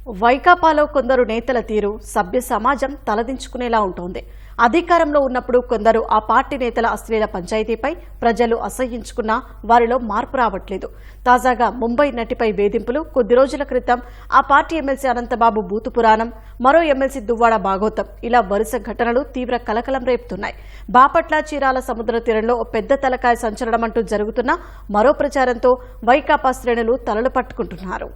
వైకాపాలో కొందరు నేతల తీరు సభ్య సమాజం తలదించుకునేలా ఉంటుంది. అధికారంలో ఉన్నప్పుడు కొందరు ఆ పార్టీ నేతల అశ్లీల పంచాయతీపై ప్రజలు అసహ్యించుకున్నా వారిలో మార్పు రావట్లేదు. తాజాగా ముంబై నటిపై వేధింపులు, కొద్ది రోజుల క్రితం ఆ పార్టీ ఎమ్మెల్సీ అనంతబాబు బూతు పురాణం, మరో ఎమ్మెల్సీ దువ్వాడ భాగోతం, ఇలా వరుస ఘటనలు తీవ్ర కలకలం రేపుతున్నాయి. బాపట్ల, చీరాల సముద్ర తీరంలో పెద్ద తలకాయ సంచలనం అంటూ జరుగుతున్న మరో ప్రచారంతో వైకాపా శ్రేణులు తలలు పట్టుకుంటున్నారు.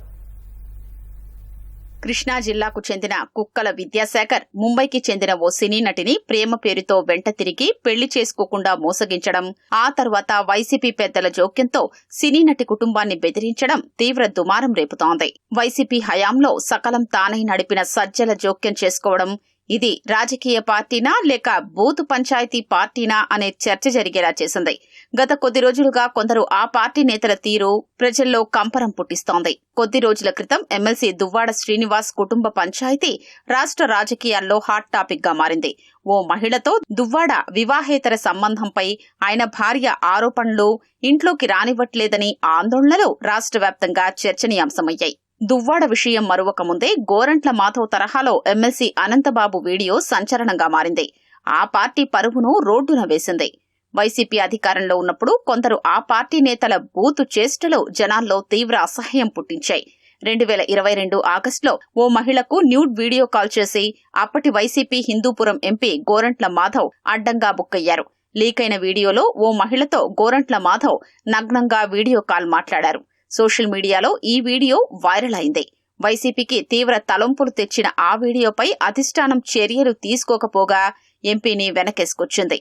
కృష్ణా జిల్లాకు చెందిన కుక్కల విద్యాసాగర్ ముంబైకి చెందిన ఓ సినీ నటిని ప్రేమ పేరుతో వెంట తిరిగి పెళ్లి చేసుకోకుండా మోసగించడం, ఆ తర్వాత వైసీపీ పెద్దల జోక్యంతో సినీ నటి కుటుంబాన్ని బెదిరించడం తీవ్ర దుమారం రేపుతోంది. వైసీపీ హయాంలో సకలం తానై నడిపిన సజ్జల జోక్యం చేసుకోవడం, ఇది రాజకీయ పార్టీనా లేక బూతు పంచాయతీ పార్టీనా అనే చర్చ జరిగేలా చేసింది. గత కొద్ది రోజులుగా కొందరు ఆ పార్టీ నేతల తీరు ప్రజల్లో కంపరం పుట్టిస్తోంది. కొద్ది రోజుల క్రితం ఎమ్మెల్సీ దువ్వాడ శ్రీనివాస్ కుటుంబ పంచాయతీ రాష్ట్ర రాజకీయాల్లో హాట్ టాపిక్ గా మారింది. ఓ మహిళతో దువ్వాడ వివాహేతర సంబంధంపై ఆయన భార్య ఆరోపణలు, ఇంట్లోకి రానివ్వట్లేదని ఆందోళనలు రాష్ట్ర వ్యాప్తంగా చర్చనీయాంశమయ్యాయి. దువ్వాడ విషయం మరువక ముందే గోరంట్ల మాధవ్ తరహాలో ఎమ్మెల్సీ అనంతబాబు వీడియో సంచలనంగా మారింది. ఆ పార్టీ పరువును రోడ్డున వేసింది. వైసీపీ అధికారంలో ఉన్నప్పుడు కొందరు ఆ పార్టీ నేతల బూతు చేష్టలు జనాల్లో తీవ్ర అసహ్యం పుట్టించాయి. 2022 ఆగస్టులో ఓ మహిళకు న్యూడ్ వీడియో కాల్ చేసి అప్పటి వైసీపీ హిందూపురం ఎంపీ గోరంట్ల మాధవ్ అడ్డంగా బుక్కయ్యారు. లీకైన వీడియోలో ఓ మహిళతో గోరంట్ల మాధవ్ నగ్నంగా వీడియో కాల్ మాట్లాడారు. సోషల్ మీడియాలో ఈ వీడియో వైరల్ అయింది. వైసీపీకి తీవ్ర తలొంపులు తెచ్చిన ఆ వీడియోపై అధిష్టానం చర్యలు తీసుకోకపోగా ఎంపీని వెనకేసుకొచ్చింది.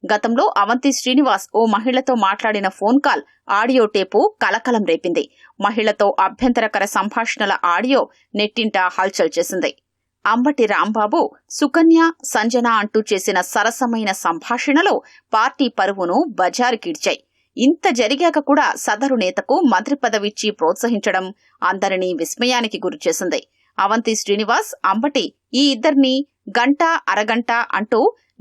గతంలో అవంతి శ్రీనివాస్ ఓ మహిళతో మాట్లాడిన ఫోన్ కాల్ ఆడియో టేపు కలకలం రేపింది. మహిళతో అభ్యంతరకర సంభాషణల ఆడియో నెట్టింట హల్చల్ చేసింది. అంబటి రాంబాబు, సుకన్య, సంజన అంటూ చేసిన సరసమైన సంభాషణలో పార్టీ పరువును బజారుకీడ్చాయి. ఇంత జరిగాక కూడా సదరు నేతకు మంత్రి పదవిచ్చి ప్రోత్సహించడం అందరినీ విస్మయానికి గురిచేసింది. అవంతి శ్రీనివాస్, అంబటి ఈ ఇద్దరిని గంట అరగంట అంటూ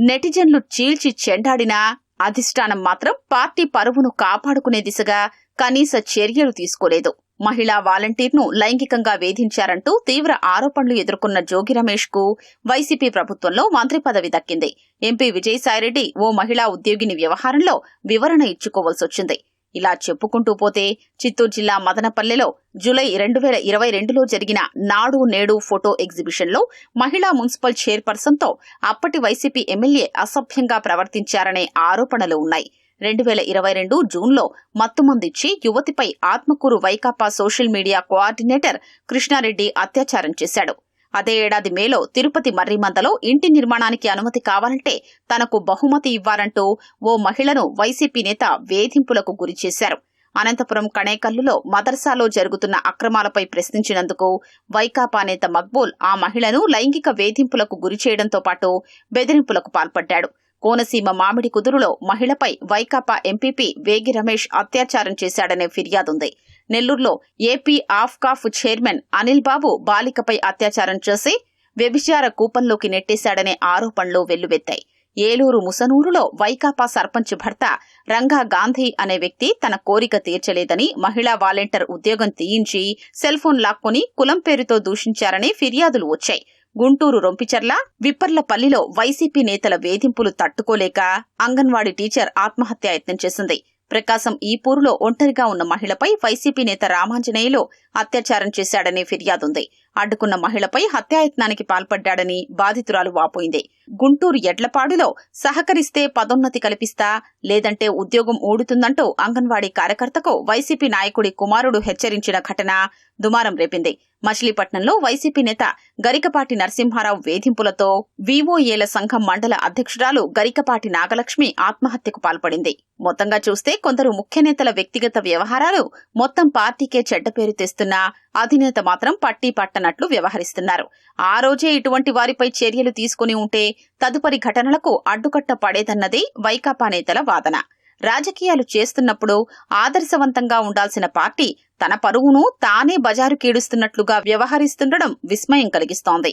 నెటిజన్లు చీల్చి చెండాడినా అధిష్టానం మాత్రం పార్టీ పరువును కాపాడుకునే దిశగా కనీస చర్యలు తీసుకోలేదు. మహిళా వాలంటీర్ను లైంగికంగా వేధించారంటూ తీవ్ర ఆరోపణలు ఎదుర్కొన్న జోగి రమేష్ కు వైసీపీ ప్రభుత్వంలో మంత్రి పదవి దక్కింది. ఎంపీ విజయసాయిరెడ్డి ఓ మహిళా ఉద్యోగిని వ్యవహారంలో వివరణ ఇచ్చుకోవాల్సొచ్చింది. ఇలా చెప్పుకుంటూ పోతే చిత్తూరు జిల్లా మదనపల్లెలో జూలై 2022లో జరిగిన నాడు నేడు ఫోటో ఎగ్జిబిషన్లో మహిళా మున్సిపల్ చైర్పర్సన్తో అప్పటి వైసీపీ ఎమ్మెల్యే అసభ్యంగా ప్రవర్తించారనే ఆరోపణలు ఉన్నాయి. 2022 జూన్లో మత్తుమందిచ్చి యువతిపై ఆత్మకూరు వైకాపా సోషల్ మీడియా కోఆర్డినేటర్ కృష్ణారెడ్డి అత్యాచారం చేశాడు. అదే ఏడాది మేలో తిరుపతి మర్రిమందలో ఇంటి నిర్మాణానికి అనుమతి కావాలంటే తనకు బహుమతి ఇవ్వాలంటూ ఓ మహిళను వైసీపీ నేత వేధింపులకు గురిచేశారు. అనంతపురం కణేకల్లులో మదర్సాలో జరుగుతున్న అక్రమాలపై ప్రశ్నించినందుకు వైకాపా నేత మక్బూల్ ఆ మహిళను లైంగిక వేధింపులకు గురిచేయడంతో పాటు బెదిరింపులకు పాల్పడ్డాడు. కోనసీమ మామిడి కుదురులో మహిళపై వైకాపా ఎంపీపీ వేగి రమేష్ అత్యాచారం చేశాడనే ఫిర్యాదుంది. నెల్లూరులో ఏపీ ఆఫ్కాఫ్ చైర్మన్ అనిల్ బాబు బాలికపై అత్యాచారం చేసి వ్యభిచార కూపంలోకి నెట్టేశాడనే ఆరోపణలు వెల్లువెత్తాయి. ఏలూరు ముసనూరులో వైకాపా సర్పంచ్ భర్త రంగా గాంధీ అనే వ్యక్తి తన కోరిక తీర్చలేదని మహిళా వాలంటీర్ ఉద్యోగం తీయించి సెల్ఫోన్ లాక్కొని కులం పేరుతో దూషించారనే ఫిర్యాదులు వచ్చాయి. గుంటూరు రొంపిచర్ల, విప్పర్లపల్లిలో వైసీపీ నేతల వేధింపులు తట్టుకోలేక అంగన్వాడీ టీచర్ ఆత్మహత్యాయత్నం చేసింది. ప్రకాశం ఈపూరులో ఒంటరిగా ఉన్న మహిళపై వైసీపీ నేత రామాంజనేయులు అత్యాచారం చేశాడనే ఫిర్యాదుంది. అడ్డుకున్న మహిళపై హత్యాయత్నానికి పాల్పడ్డాడని బాధితురాలు వాపోయింది. గుంటూరు ఎడ్లపాడులో సహకరిస్తే పదోన్నతి కల్పిస్తా, లేదంటే ఉద్యోగం ఊడుతుందంటూ అంగన్వాడీ కార్యకర్తకు వైసీపీ నాయకుడి కుమారుడు హెచ్చరించిన ఘటన దుమారం రేపింది. మచిలీపట్నంలో వైసీపీ నేత గరికపాటి నరసింహారావు వేధింపులతో వీవోఏల సంఘం మండల అధ్యక్షురాలు గరికపాటి నాగలక్ష్మి ఆత్మహత్యకు పాల్పడింది. మొత్తంగా చూస్తే కొందరు ముఖ్య నేతల వ్యక్తిగత వ్యవహారాలు మొత్తం పార్టీకే చెడ్డ పేరు తెస్తున్నా అధినేత మాత్రం పట్టీ పట్టనట్లు వ్యవహరిస్తున్నారు. ఆ రోజే ఇటువంటి వారిపై చర్యలు తీసుకుని ఉంటే తదుపరి ఘటనలకు అడ్డుకట్ట పడేదన్నది వైకాపా నేతల వాదన. రాజకీయాలు చేస్తున్నప్పుడు ఆదర్శవంతంగా ఉండాల్సిన పార్టీ తన పరువును తానే బజారు కీడుస్తున్నట్లుగా వ్యవహరిస్తుండడం విస్మయం కలిగిస్తోంది.